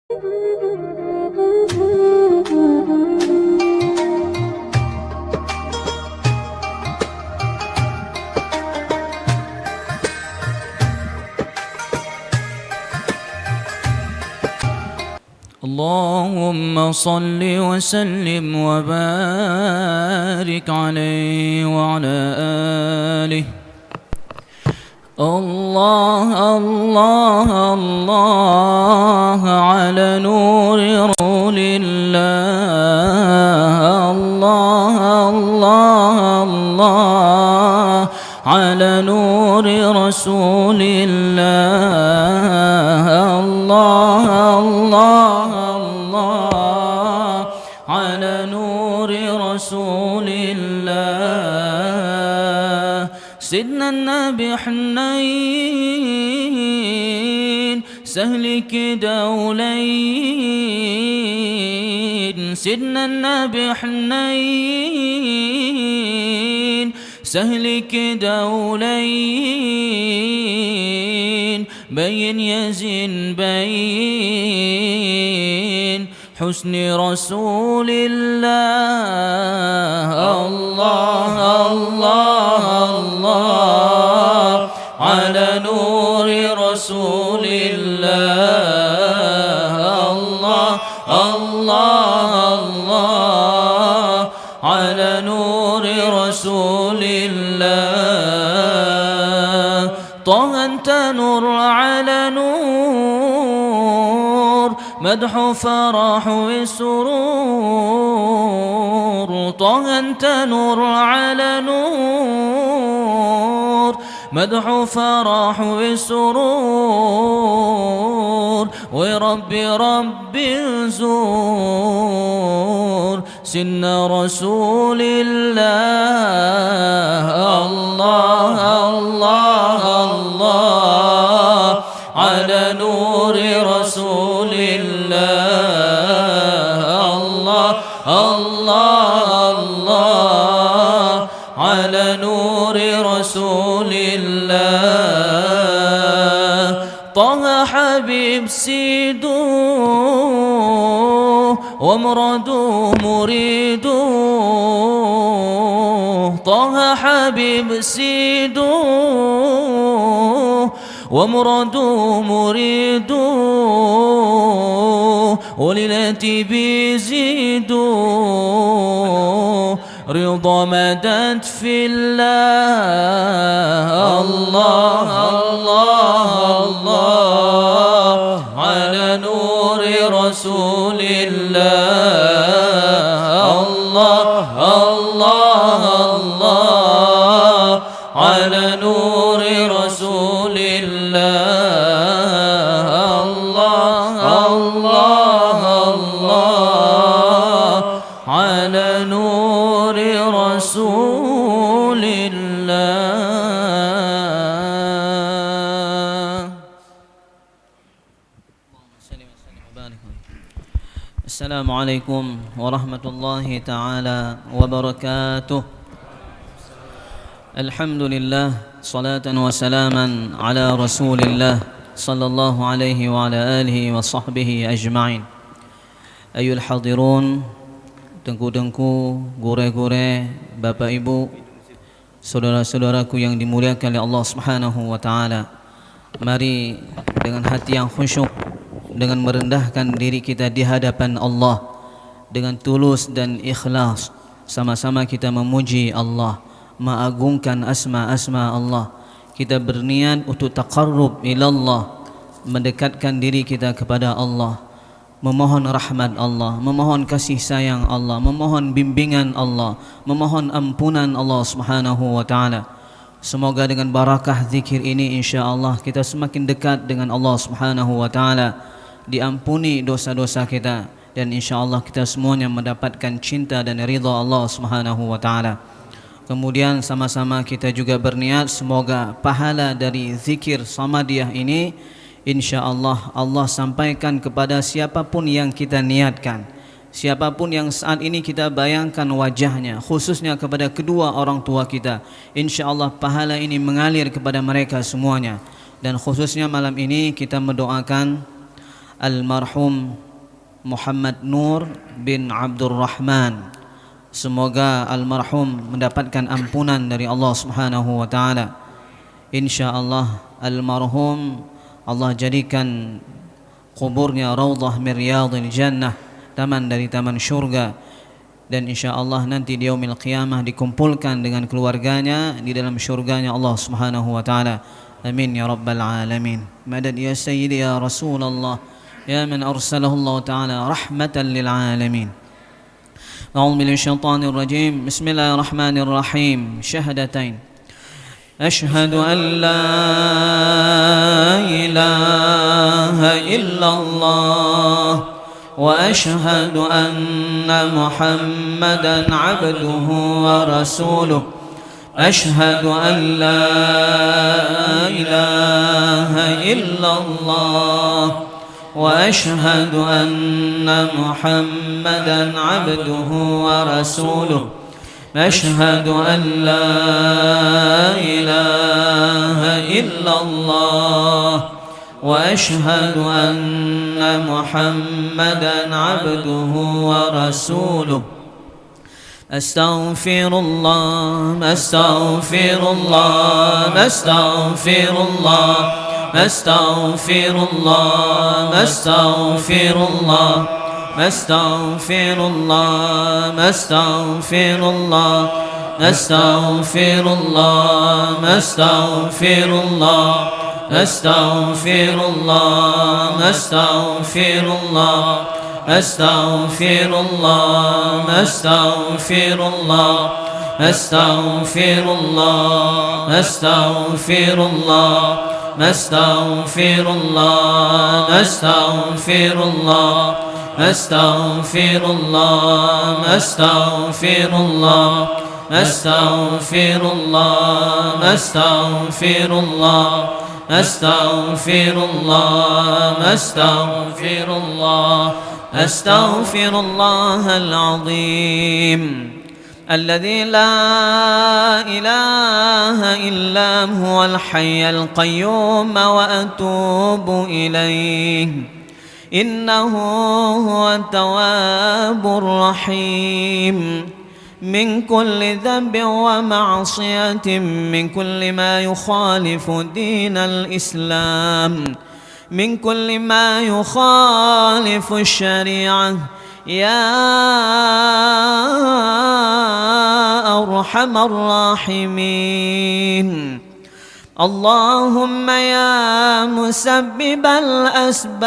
اللهم صل وسلم وبارك عليه وعلى آله. الله الله الله على نور رسول الله. الله الله الله على نور رسول الله. الله الله الله على نور رسول الله. سيدنا النبي حنين سهل كده ولين. سيدنا النبي حنين سهل كده ولين. بين يزين بين حسن رسول الله. الله الله الله على نور رسول الله. الله الله الله على نور رسول الله. طه أنت نور على نور مدح فرح وسرور. طه أنت نور على نور مدح فرح وسرور. وربي ربي زور سن رسول الله. الله الله الله على نور رسول الله. الله الله الله على نور رسول الله. طه حبيب سيدو ومرادو مريدو. طه حبيب سيدو ومرادو مريدو. وليلتي بيزيدو رضا مدد في الله. الله الله الله على نور رسول الله. الله الله الله على نور رسول الله. الله الله الله على نور رسول الله. السلام عليكم ورحمة الله تعالى وبركاته. الحمد لله صلاة وسلاما على رسول الله صلى الله عليه وعلى آله وصحبه أجمعين. أيها الحاضرون, tengku-tengku, gure-gure, bapak ibu, saudara-saudaraku yang dimuliakan oleh Allah Subhanahu wa taala. Mari dengan hati yang khusyuk, dengan merendahkan diri kita di hadapan Allah, dengan tulus dan ikhlas, sama-sama kita memuji Allah, mengagungkan asma-asma Allah. Kita berniat untuk taqarrub ilallah, mendekatkan diri kita kepada Allah, memohon rahmat Allah, memohon kasih sayang Allah, memohon bimbingan Allah, memohon ampunan Allah Subhanahu wa taala. Semoga dengan barakah zikir ini insyaallah kita semakin dekat dengan Allah Subhanahu wa taala, diampuni dosa-dosa kita, dan insyaallah kita semuanya mendapatkan cinta dan ridha Allah Subhanahu wa taala. Kemudian sama-sama kita juga berniat semoga pahala dari zikir samadiyah ini insyaallah Allah sampaikan kepada siapapun yang kita niatkan, siapapun yang saat ini kita bayangkan wajahnya, khususnya kepada kedua orang tua kita. Insyaallah pahala ini mengalir kepada mereka semuanya. Dan khususnya malam ini kita mendoakan almarhum Muhammad Nur bin Abdul Rahman. Semoga almarhum mendapatkan ampunan dari Allah Subhanahu wa taala. Insyaallah almarhum Allah jadikan kuburnya raudhah min riyadil jannah, taman dari taman syurga, dan insyaallah nanti di yaumil qiyamah dikumpulkan dengan keluarganya di dalam syurganya Allah Subhanahu wa taala. Amin ya rabbal alamin. Madad ya sayyidi ya Rasulullah ya man arsalahu Allah taala rahmatan lil alamin. A'udzu billahi syaitanir rajim. Bismillahirrahmanirrahim. Syahadatain. Asyhadu an la ilaha illallah wa asyhadu anna Muhammadan abduhu wa rasuluh. Asyhadu an la ilaha illallah wa asyhadu anna Muhammadan abduhu wa rasuluh. Asyhadu an la ilaha illallah wa asyhadu anna Muhammadan abduhu wa rasuluh. Astaghfirullah, astaghfirullah, astaghfirullah, astaghfirullah, astaghfirullah, astaghfirullah, astaghfirullah, astaghfirullah, astaghfirullah, astaghfirullah, astaghfirullah. Astaghfirullah, astaghfirullah, astaghfirullah, astaghfirullah, astaghfirullah, astaghfirullah, astaghfirullah, astaghfirullah, astaghfirullah, astaghfirullah, astaghfirullah, astaghfirullah. أستغفر الله العظيم الذي لا إله إلا هو الحي القيوم وأتوب إليه إنه هو التواب الرحيم من كل ذنب ومعصية من كل ما يخالف دين الإسلام من كل ما يخالف الشريعة يا أرحم الراحمين. اللهم يا مسبب الأسباب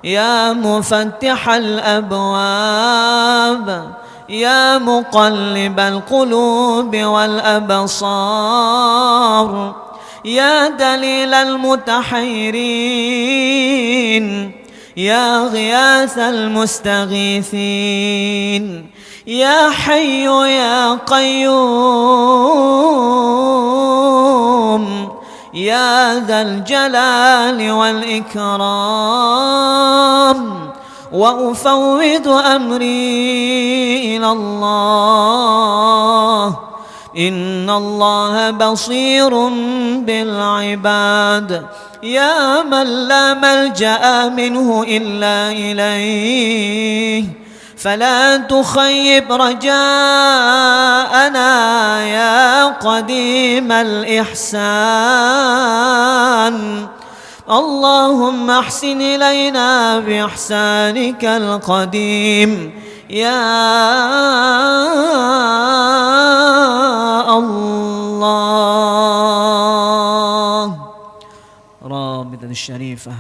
يا مفتح الأبواب يا مقلب القلوب والأبصار يا دليل المتحيرين يا غياث المستغيثين يا حي يا قيوم يا ذا الجلال والإكرام. وأفوض أمري إلى الله إن الله بصير بالعباد يا من لا ملجأ منه إلا إليه فلا تخيب رجاءنا يا قديم الإحسان. اللهم احسن إلينا بإحسانك القديم يا Allah. Rabitat syarifah.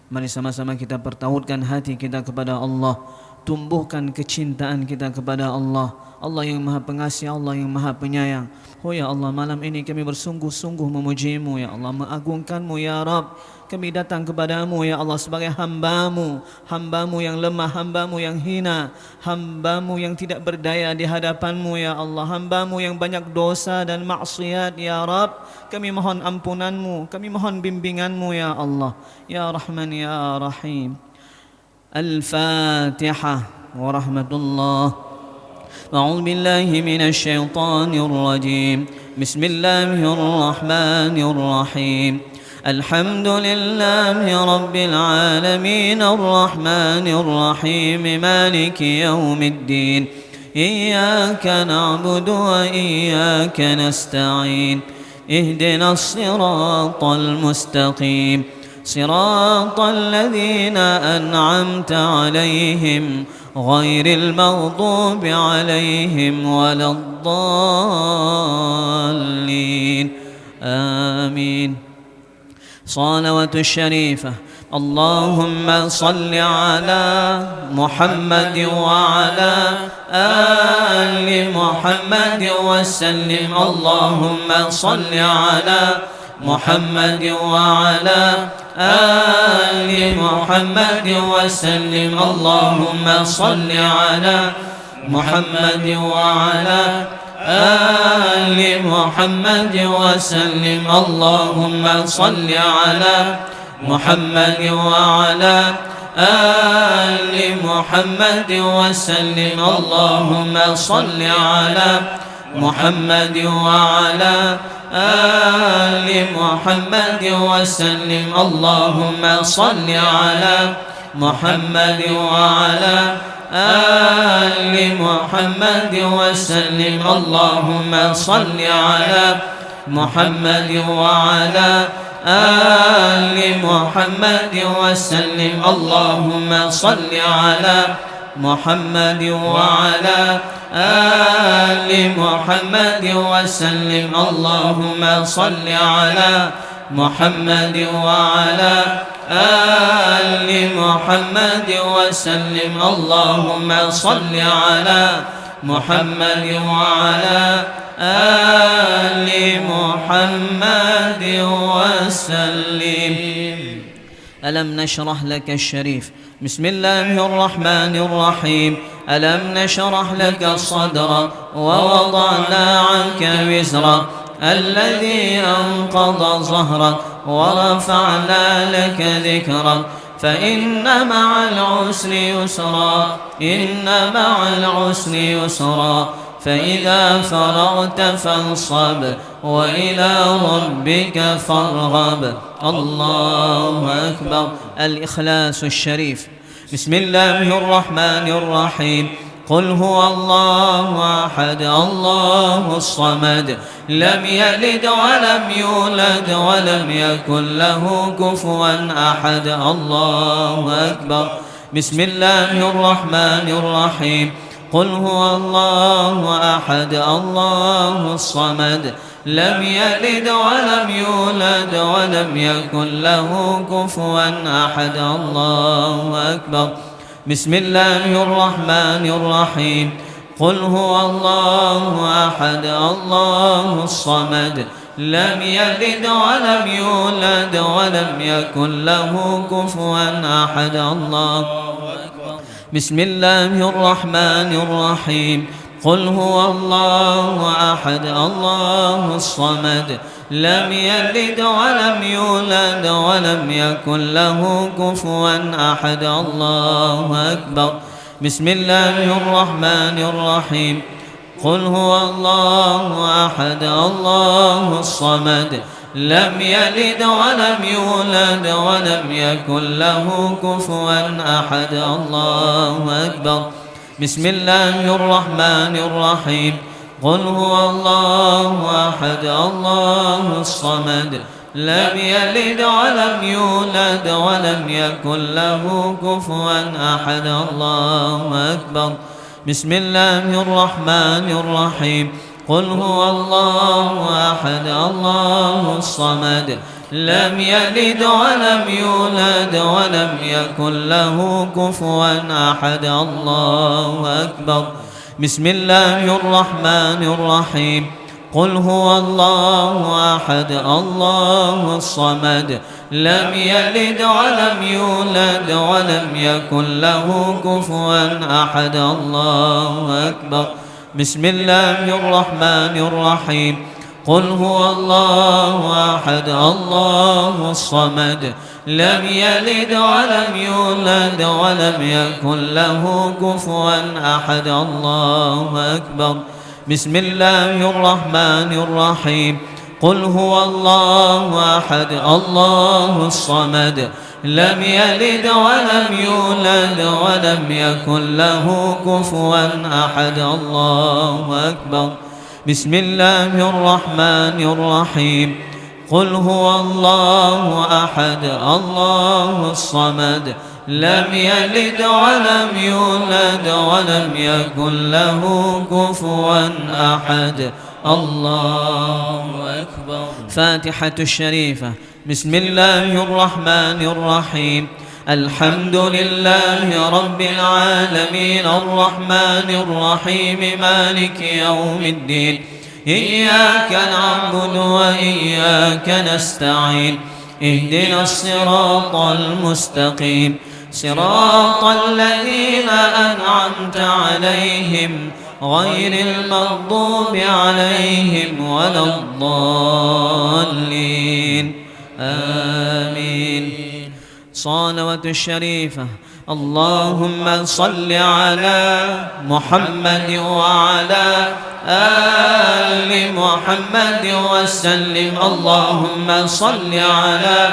Mari sama-sama kita pertautkan hati kita kepada Allah, tumbuhkan kecintaan kita kepada Allah. Allah yang Maha Pengasih, Allah yang Maha Penyayang. Oh ya Allah, malam ini kami bersungguh-sungguh memuji-Mu ya Allah, mengagungkan-Mu ya Rabb. Kami datang kepadamu ya Allah sebagai hamba-Mu, hamba-Mu yang lemah, hamba-Mu yang hina, hamba-Mu yang tidak berdaya di hadapan-Mu ya Allah, hamba-Mu yang banyak dosa dan maksiat ya Rabb. Kami mohon ampunan-Mu, kami mohon bimbingan-Mu ya Allah, ya Rahman ya Rahim. Al-Fatihah wa rahmatullah. A'udzu billahi minasy syaithanir rajim. Bismillahirrahmanirrahim. الحمد لله رب العالمين الرحمن الرحيم مالك يوم الدين إياك نعبد وإياك نستعين اهدنا الصراط المستقيم صراط الذين أنعمت عليهم غير المغضوب عليهم ولا الضالين آمين. صلوة الشريفة. اللهم صل على محمد وعلى آل محمد وسلم. اللهم صل على محمد وعلى آل محمد وسلم. اللهم صل على محمد وعلى آل محمد وسلم. اللهم صل على محمد وعلى آل محمد وسلم. اللهم صل على محمد وعلى آل محمد وسلم. اللهم صل على محمد وعلى آل محمد وسلم. اللهم صل على محمد وعلى آل محمد وسلم. اللهم صل على محمد وعلى آل محمد وسلم. اللهم صل على محمد وعلى آل محمد وسلم. اللهم صل على محمد وعلى آل محمد وسلم. ألم نشرح لك الشريف. بسم الله الرحمن الرحيم. ألم نشرح لك صدرك ووضعنا عنك وزرك الذي أنقض ظهرك ورفعنا لك ذكرك فإن مع العسر يسرا إن مع العسر يسرا فإذا فرغت فانصب وإلى ربك فارغب. الله أكبر. الإخلاص الشريف. بسم الله الرحمن الرحيم. قل هو الله أحد الله الصمد لم يلد ولم يولد ولم يكن له كفوا أحد. الله أكبر. بسم الله الرحمن الرحيم. قل هو الله أحد الله الصمد لم يلد ولم يولد ولم يكن له كفوا أحد. الله أكبر. بسم الله الرحمن الرحيم. قل هو الله أحد الله الصمد لم يلد ولم يولد ولم يكن له كفوا أحد. الله أكبر. بسم الله الرحمن الرحيم. قل هو الله أحد الله الصمد لم يلد ولم يولد ولم يكن له كفوا أحد. الله أكبر. بسم الله الرحمن الرحيم. قل هو الله أحد الله الصمد لم يلد ولم يولد ولم يكن له كفوا أحد. الله أكبر. بسم الله الرحمن الرحيم. قل هو الله أحد الله الصمد لم يلد ولم يولد ولم يكن له كفوا أحد. الله أكبر. بسم الله الرحمن الرحيم. قل هو الله أحد الله الصمد لم يلد ولم يولد ولم يكن له كفوا أحد. الله أكبر. بسم الله الرحمن الرحيم. قل هو الله أحد الله الصمد لم يلد ولم يولد ولم يكن له كفوا أحد. الله أكبر. بسم الله الرحمن الرحيم. قل هو الله أحد الله الصمد لم يلد ولم يولد ولم يكن له كفوا أحد. الله أكبر. بسم الله الرحمن الرحيم. قل هو الله أحد الله الصمد لم يلد ولم يولد ولم يكن له كفوا أحد الله أكبر بسم الله الرحمن الرحيم قل هو الله أحد الله الصمد لم يلد ولم يولد ولم يكن له كفوا أحد الله أكبر. فاتحة الشريفة. بسم الله الرحمن الرحيم الحمد لله رب العالمين الرحمن الرحيم مالك يوم الدين إياك نعبد وإياك نستعين اهدنا الصراط المستقيم صراط الذين أنعمت عليهم غير المغضوب عليهم ولا الضالين آمين. صلوة الشريفة. اللهم صل على محمد وعلى آل محمد وسلم. اللهم صل على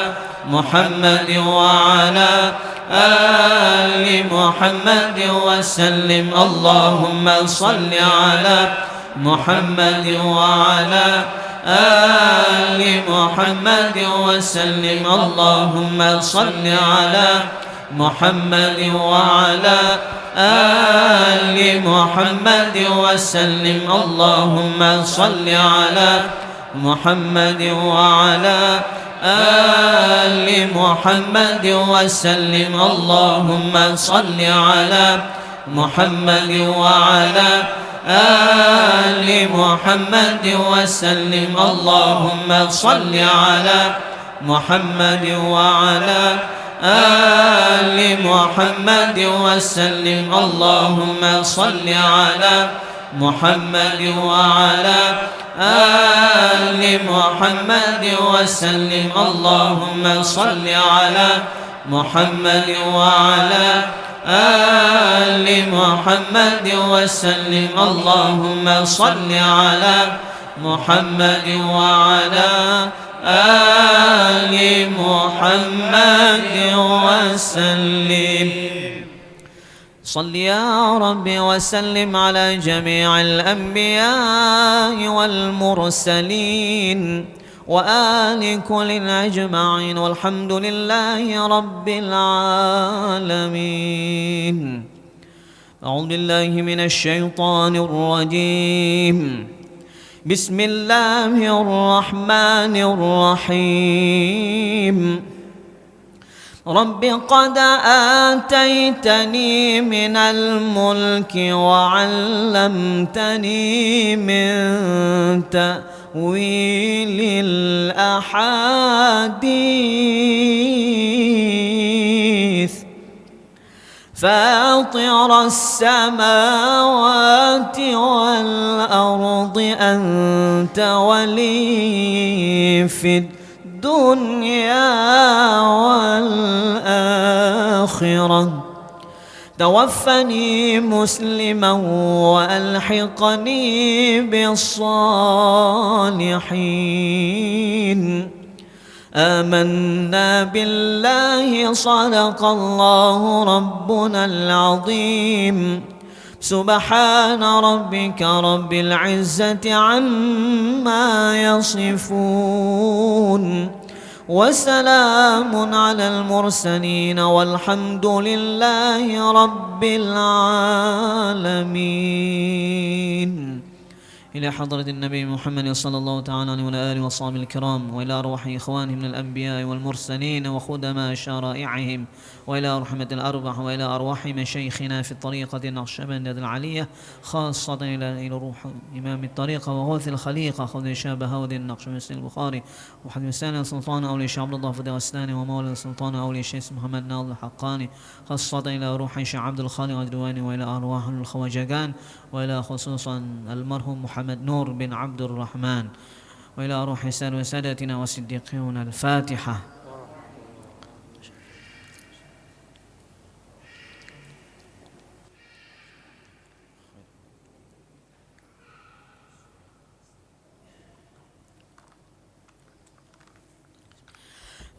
محمد وعلى آل محمد وسلم. اللهم صل على محمد وعلى آل محمد وسلم. اللهم صل على محمد وعلى آل محمد وسلم. اللهم صل على محمد وعلى آل محمد وسلم. اللهم صل على محمد وعلى آل محمد وسلم. اللهم صل على محمد وعلى آل محمد وسلم. اللهم صل على محمد وعلى آل محمد وسلم. اللهم صل على محمد وعلى آل محمد وسلم. اللهم صل على محمد وعلى آل محمد وسلم. صل يا رب وسلم على جميع الأنبياء والمرسلين وآل كل أجمعين والحمد لله رب العالمين. أعوذ بالله من الشيطان الرجيم. بسم الله الرحمن الرحيم. رب قد آتيتني من الملك وعلمتني من تأويل الأحاديث فاطر السماوات والأرض أنت ولي في الدنيا والآخرة توفني مسلما وألحقني بالصالحين. آمنا بالله صدق الله ربنا العظيم. سبحان ربك رب العزة عما يصفون وسلام على المرسلين والحمد لله رب العالمين. إلى حضرة النبي محمد صلى الله تعالى عليه وعلى آله وصحبه الكرام وإلى أرواح إخوانهم من الأنبياء والمرسلين وخدماء شرائعهم وإلى رحمة الأربح وإلى أرواح مشايخنا في الطريقة النقشبندية العلية خاصة إلى روح إمام الطريقة وغوث الخليقة خذ شاب هود النقشبندي البخاري وحد مسان سلطان أولي شيخ عبد الله فدي السناني ومولى سلطان أولي شيخ محمد ناظر الحقاني خاصة إلى روح شيخ عبد الخالق الدواني وإلى أرواح الخواجقان وإلى خصوصا المرحوم محمد نور بن عبد الرحمن وإلى أرواح سادتنا وصديقون. الفاتحة.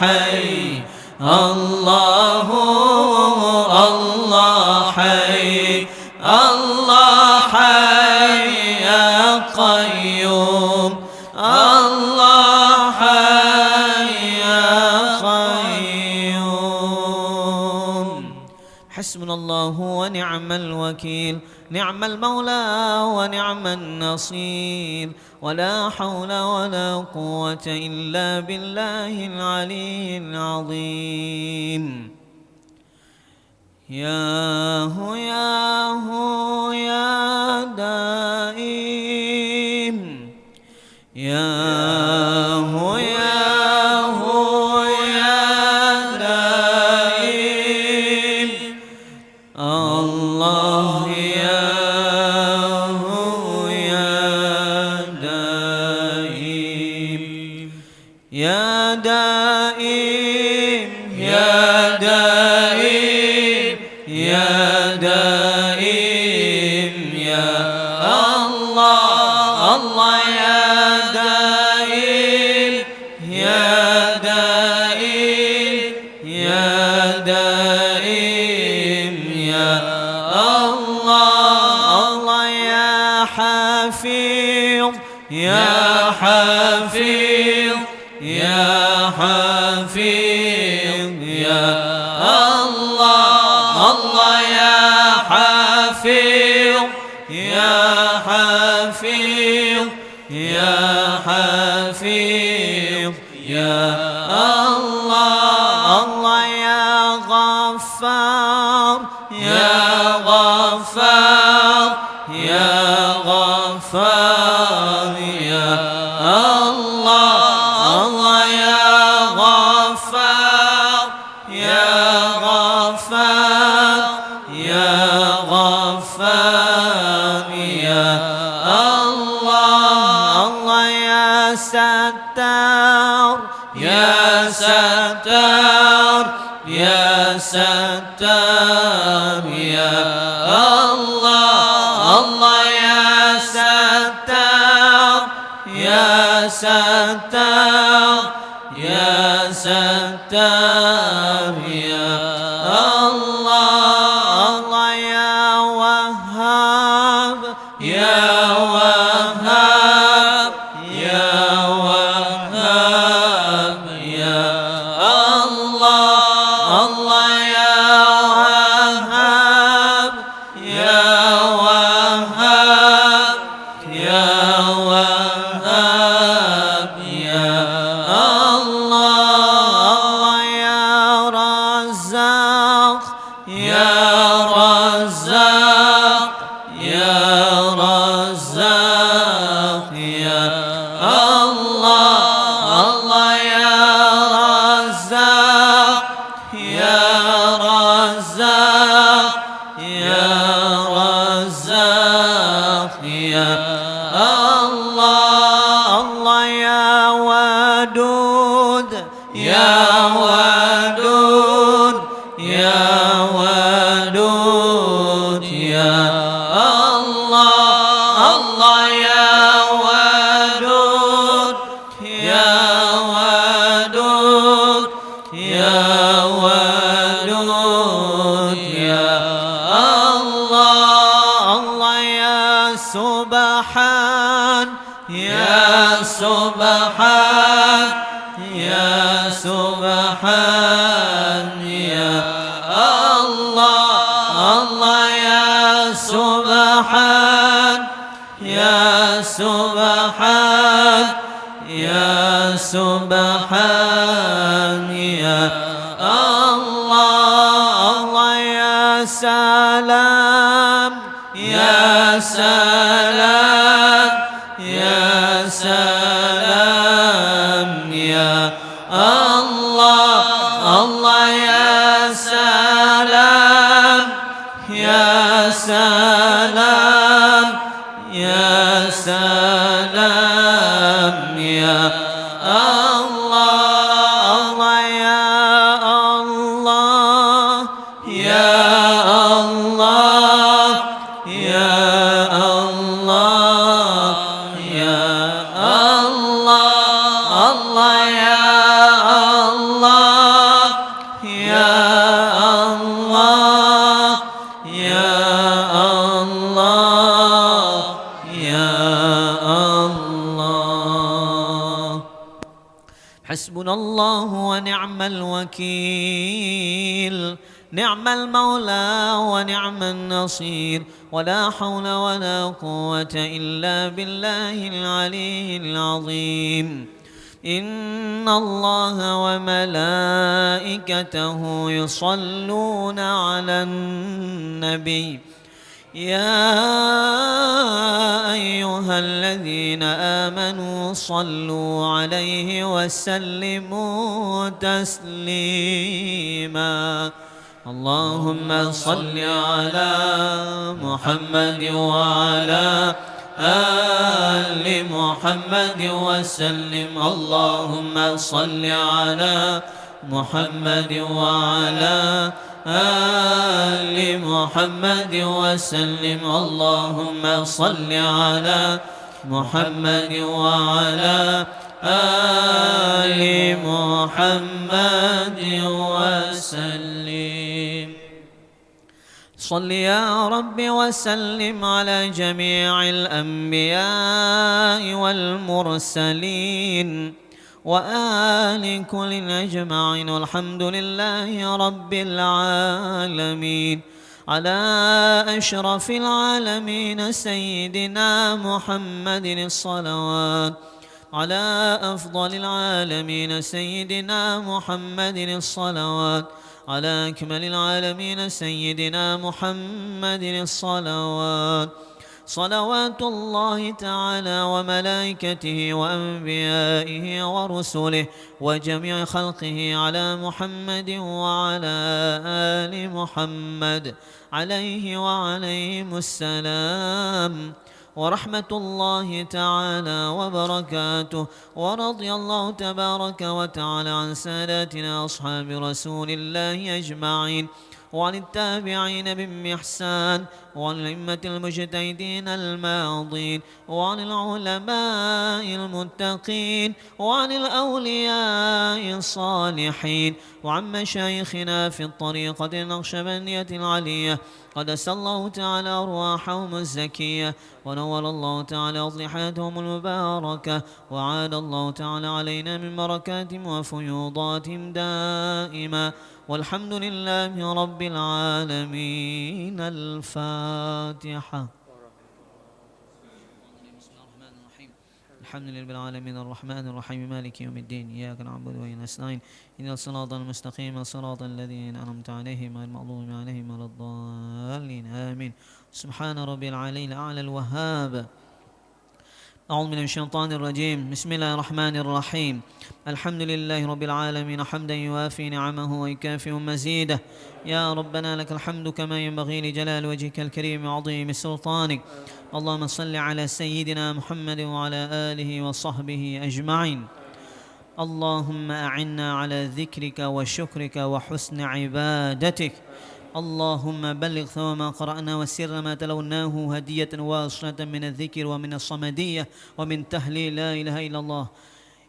حي الله الله حي الله حي يا قيوم الله حي يا قيوم حسبنا الله ونعم الوكيل نعم المولى ونعم النصير ولا حول ولا قوة إلا بالله العلي العظيم يا هو يا هو يا دائم يا هو يا هو يا دائم الله يا هو يا دائم يا دائم يا دائم يا دائم يا الله الله يا دائم يا دائم يا دائم يا الله الله يا حفيظ يا حفيظ يا حفيظ يا الله الله يا حفيظ يا حفيظ يا حفيظ يا الله الله يا غفار يا غفار يا غفار يا الله الله يا غفار يا غفار يا غفار يا الله الله يا ستار يا ستار يا ستار يا الله الله يا ستار يا ستار يا ستار يا الله الله يا وهاب يا وهاب يا وهاب يا الله الله يا وهاب يا وهاب يا وهاب يا الله الله يا رزاق يا رزاق يا رزاق يا الله الله يا رزاق يا رزاق يا رزاق يا الله الله يا ودود يا ودود يا ودود يا الله الله يا ودود يا ودود يا ودود يا الله الله يا سبحان يا سبحان يا سبحان يا الله الله يا سبحان يا سبحان يا سبحان يا الله الله يا سلام يا سلام يا سلام يا الله الله يا سلام يا سلام يا سلام يا الله الله يا الله يا الله يا الله ونعم الوكيل، نعم المولى ونعم النصير، ولا حول ولا قوة إلا بالله العلي العظيم. إن الله وملائكته يصلون على النبي يا أيها الذين آمنوا صلوا عليه وسلموا تسليما. اللهم صل على محمد وعلى آل محمد وسلم. اللهم صل على محمد وعلى آل محمد وسلم. اللهم صل على محمد وعلى آل محمد وسلم. صل يا رب وسلم على جميع الأنبياء والمرسلين وآل كل أجمعين، والحمد لله رب العالمين. على أشرف العالمين سيدنا محمد الصلوات، على أفضل العالمين سيدنا محمد الصلوات، على أكمل العالمين سيدنا محمد الصلوات. صلوات الله تعالى وملائكته وأنبيائه ورسله وجميع خلقه على محمد وعلى آل محمد عليه وعليهم السلام ورحمة الله تعالى وبركاته. ورضي الله تبارك وتعالى عن ساداتنا أصحاب رسول الله أجمعين، وعن التابعين بإحسان، وعن الأئمة المجتهدين الماضين، وعن العلماء المتقين، وعن الأولياء الصالحين، وعن مشايخنا في الطريقة النقشبندية العلية. قدس الله تعالى أرواحهم الزكية، ونور الله تعالى أضحيتهم المباركة، وعاد الله تعالى علينا من بركاتهم وفيوضاتهم دائما، والحمد لله رب العالمين. الفاتحة. الحمد لله رب العالمين الرحمن الرحيم مالك يوم الدين، إياك نعبد وإياك نستعين، إن الصراط المستقيم صراط الذين أنعمت عليهم غير المغضوب عليهم ولا الضالين آمين. سبحان ربي العلي الأعلى الوهاب. أعوذ من الشيطان الرجيم. بسم الله الرحمن الرحيم. الحمد لله رب العالمين حمدا يوافي نعمه ويكافئ مزيده. يا ربنا لك الحمد كما ينبغي لجلال وجهك الكريم وعظيم سلطانك. اللهم صل على سيدنا محمد وعلى آله وصحبه أجمعين. اللهم أعنا على ذكرك وشكرك وحسن عبادتك. اللهم بلغ ثواب ما قرأنا وسر ما تلوناه هدية واصلة من الذكر ومن الصمدية ومن تهليل لا إله إلا الله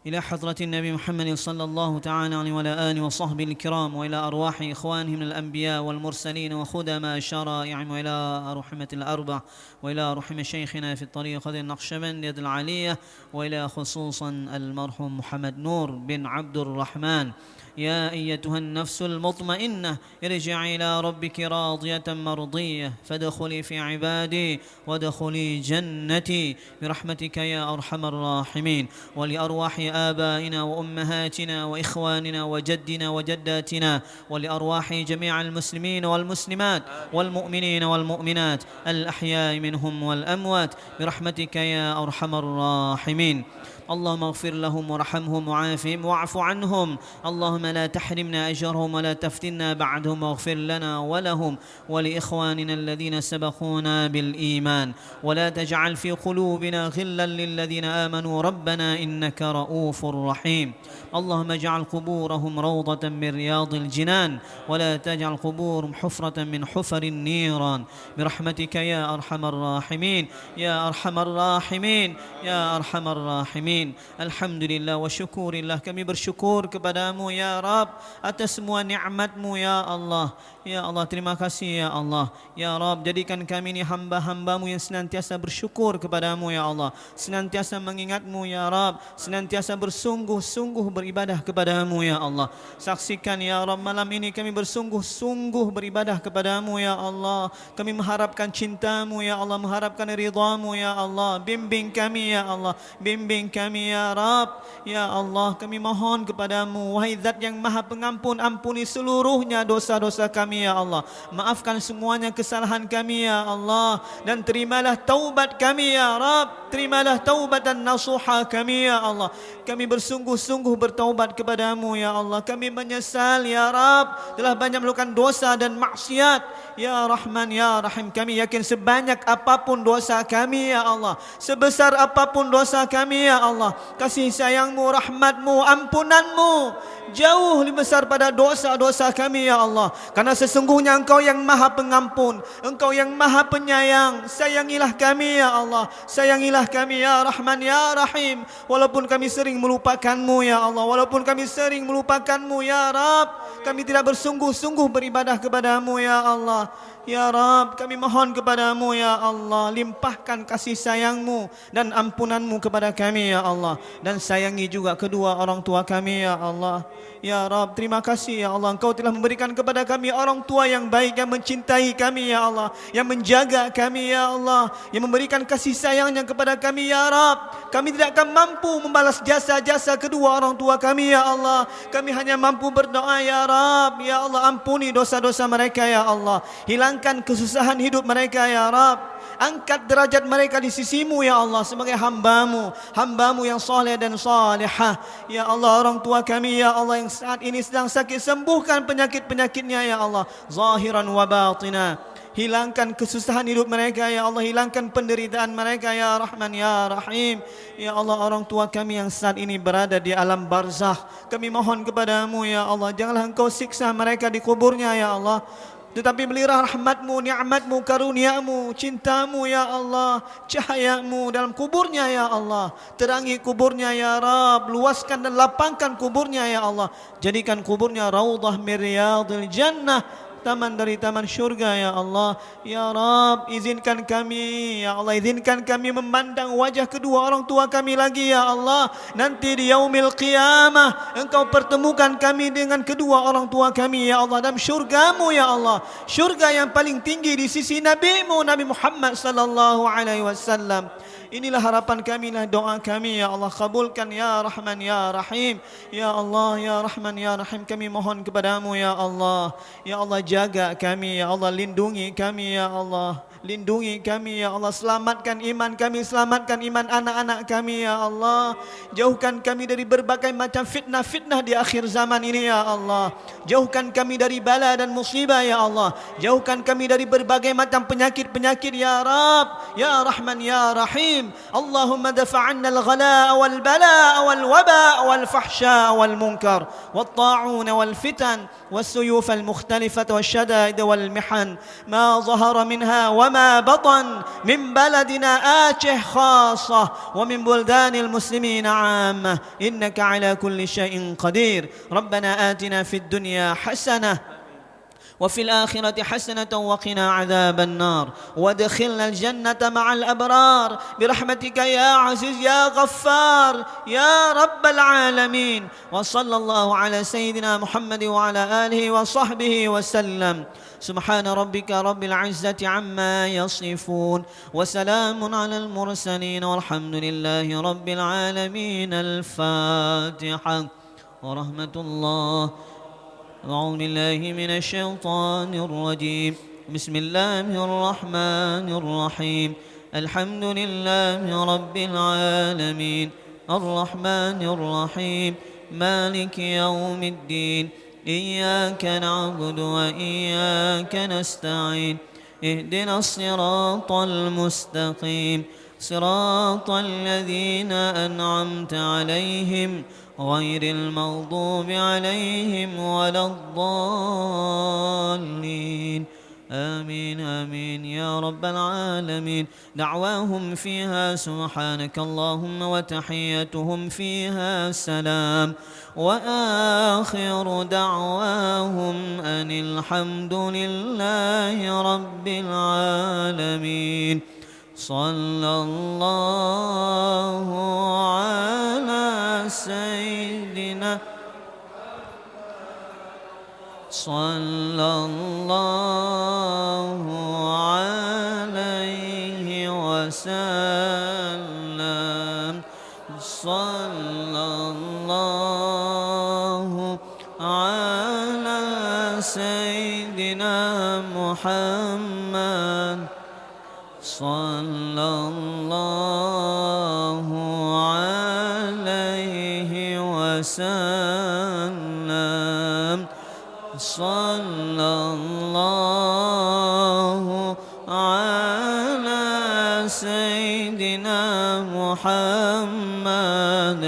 إلى حضرة النبي محمد صلى الله تعالى عليه وعلى آله وصحبه الكرام، وإلى أرواح إخوانهم من الأنبياء والمرسلين وخدماء شرائعهم، وإلى أرحمة الأربع، وإلى رحم شيخنا في الطريقة النقشبندية العالية، وإلى خصوصا المرحوم محمد نور بن عبد الرحمن. يا أيتها النفس المطمئنة ارجعي إلى ربك راضية مرضية، فادخلي في عبادي وادخلي جنتي برحمتك يا أرحم الراحمين. ولأرواح آبائنا وأمهاتنا وإخواننا وجدنا وجداتنا، ولأرواح جميع المسلمين والمسلمات والمؤمنين والمؤمنات الأحياء منهم والأموات برحمتك يا أرحم الراحمين. اللهم اغفر لهم وارحمهم وعافهم واعف عنهم. اللهم لا تحرمنا أجرهم ولا تفتنا بعدهم، واغفر لنا ولهم ولإخواننا الذين سبقونا بالإيمان، ولا تجعل في قلوبنا غلا للذين آمنوا ربنا إنك رؤوف رحيم. اللهم اجعل قبورهم روضة من رياض الجنان، ولا تجعل قبورهم حفرة من حفر النيران برحمتك يا أرحم الراحمين. يا أرحم الراحمين. يا أرحم الراحمين. Alamin. Alhamdulillah wa syukurillah, kami bersyukur kepadamu ya Rabb atas semua nikmat-Mu ya Allah. Ya Allah, terima kasih ya Allah. Ya Rabb, jadikan kami ini hamba-hamba-Mu yang senantiasa bersyukur kepadamu ya Allah, senantiasa mengingat-Mu ya Rabb, senantiasa bersungguh-sungguh beribadah kepadamu ya Allah. Saksikan ya Rabb, malam ini kami bersungguh-sungguh beribadah kepadamu ya Allah. Kami mengharapkan cinta-Mu ya Allah, mengharapkan ridha-Mu ya Allah. Bimbing kami ya Allah, bimbing kami ya Rabb. Ya Allah, kami mohon kepadamu, wahai Zat yang Maha Pengampun, ampuni seluruhnya dosa-dosa kami ya Allah. Maafkan semuanya kesalahan kami ya Allah, dan terimalah taubat kami ya Rabb. Terimalah taubat dan nasuha kami ya Allah. Kami bersungguh-sungguh bertaubat kepadamu ya Allah. Kami menyesal ya Rabb telah banyak melakukan dosa dan maksiat. Ya Rahman ya Rahim, kami yakin sebanyak apapun dosa kami ya Allah, sebesar apapun dosa kami ya Allah, kasih sayang-Mu, rahmat-Mu, ampunan-Mu jauh lebih besar pada dosa-dosa kami ya Allah. Karena sesungguhnya Engkau yang Maha Pengampun, Engkau yang Maha Penyayang. Sayangilah kami ya Allah, sayangilah kami ya Rahman ya Rahim. Walaupun kami sering melupakan-Mu ya Allah, walaupun kami sering melupakan-Mu ya Rabb, kami tidak bersungguh-sungguh beribadah kepadamu ya Allah. Ya Rabb, kami mohon kepadamu ya Allah, limpahkan kasih sayang-Mu dan ampunan-Mu kepada kami ya Allah, dan sayangi juga kedua orang tua kami ya Allah. Ya Rabb, terima kasih ya Allah, Engkau telah memberikan kepada kami orang tua yang baik, yang mencintai kami ya Allah, yang menjaga kami ya Allah, yang memberikan kasih sayangnya kepada kami ya Rabb. Kami tidak akan mampu membalas jasa-jasa kedua orang tua kami ya Allah. Kami hanya mampu berdoa ya Rabb. Ya Allah, ampuni dosa-dosa mereka ya Allah, hilangkan kesusahan hidup mereka ya Rabb. Angkat derajat mereka di sisi-Mu ya Allah sebagai hamba-Mu, hamba-Mu yang soleh dan salihah. Ya Allah, orang tua kami ya Allah yang saat ini sedang sakit, sembuhkan penyakit-penyakitnya ya Allah, zahiran wa batina. Hilangkan kesusahan hidup mereka ya Allah, hilangkan penderitaan mereka ya Rahman ya Rahim. Ya Allah, orang tua kami yang saat ini berada di alam barzakh, kami mohon kepadamu ya Allah, janganlah Engkau siksa mereka di kuburnya ya Allah, tetapi berilah rahmat-Mu, nikmat-Mu, karunia-Mu, cinta-Mu ya Allah, cahaya-Mu dalam kuburnya ya Allah. Terangi kuburnya ya Rabb, luaskan dan lapangkan kuburnya ya Allah. Jadikan kuburnya raudhah min riyadil jannah, taman dari taman syurga ya Allah. Ya Rabb, izinkan kami ya Allah, izinkan kami memandang wajah kedua orang tua kami lagi ya Allah. Nanti di yaumil qiyamah Engkau pertemukan kami dengan kedua orang tua kami ya Allah dalam syurga-Mu ya Allah, syurga yang paling tinggi di sisi Nabi-Mu Nabi Muhammad sallallahu alaihi wasallam. Inilah harapan kami, inilah doa kami ya Allah, kabulkan ya Rahman ya Rahim. Ya Allah ya Rahman ya Rahim, kami mohon kepadamu ya Allah. Ya Allah, jaga kami ya Allah, lindungi kami ya Allah, lindungi kami ya Allah, selamatkan iman kami, selamatkan iman anak-anak kami ya Allah. Jauhkan kami dari berbagai macam fitnah-fitnah di akhir zaman ini ya Allah. Jauhkan kami dari bala dan musibah ya Allah. Jauhkan kami dari berbagai macam penyakit-penyakit ya Rabb, ya Rahman ya Rahim. Allahumma dafa'anna al-ghala' wal-bala' wal-waba' wal-fahsha' wal-munkar wat-ta'un wal-fitan was-suyuf al-mukhtalifah wash-shada'id wal-mihan ma zahara minha wa ma batan min baladina Aceh khassah wa min buldanil muslimin 'ammah innaka 'ala kulli syai'in qadir. Rabbana atina fid dunya hasanah وفي الآخرة حسنة وقنا عذاب النار وادخلنا الجنة مع الأبرار برحمتك يا عزيز يا غفار يا رب العالمين. وصلى الله على سيدنا محمد وعلى آله وصحبه وسلم. سبحان ربك رب العزة عما يصفون وسلام على المرسلين والحمد لله رب العالمين. الفاتحة ورحمة الله. أعوذ بالله من الشيطان الرجيم. بسم الله الرحمن الرحيم. الحمد لله رب العالمين الرحمن الرحيم مالك يوم الدين إياك نعبد وإياك نستعين اهدنا الصراط المستقيم صراط الذين أنعمت عليهم غير المغضوب عليهم ولا الضالين آمين آمين يا رب العالمين. دعواهم فيها سبحانك اللهم وتحيتهم فيها سلام، وآخر دعواهم أن الحمد لله رب العالمين. صلى الله على سيدنا صلى الله عليه وسلم. صلى الله على سيدنا محمد. صلى الله عليه وسلم. صلى الله على سيدنا محمد.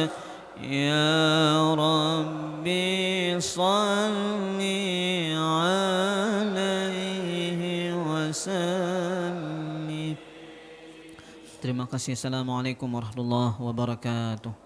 يا ربي صل عليه وسلم. Terima kasih. Assalamualaikum warahmatullahi wabarakatuh.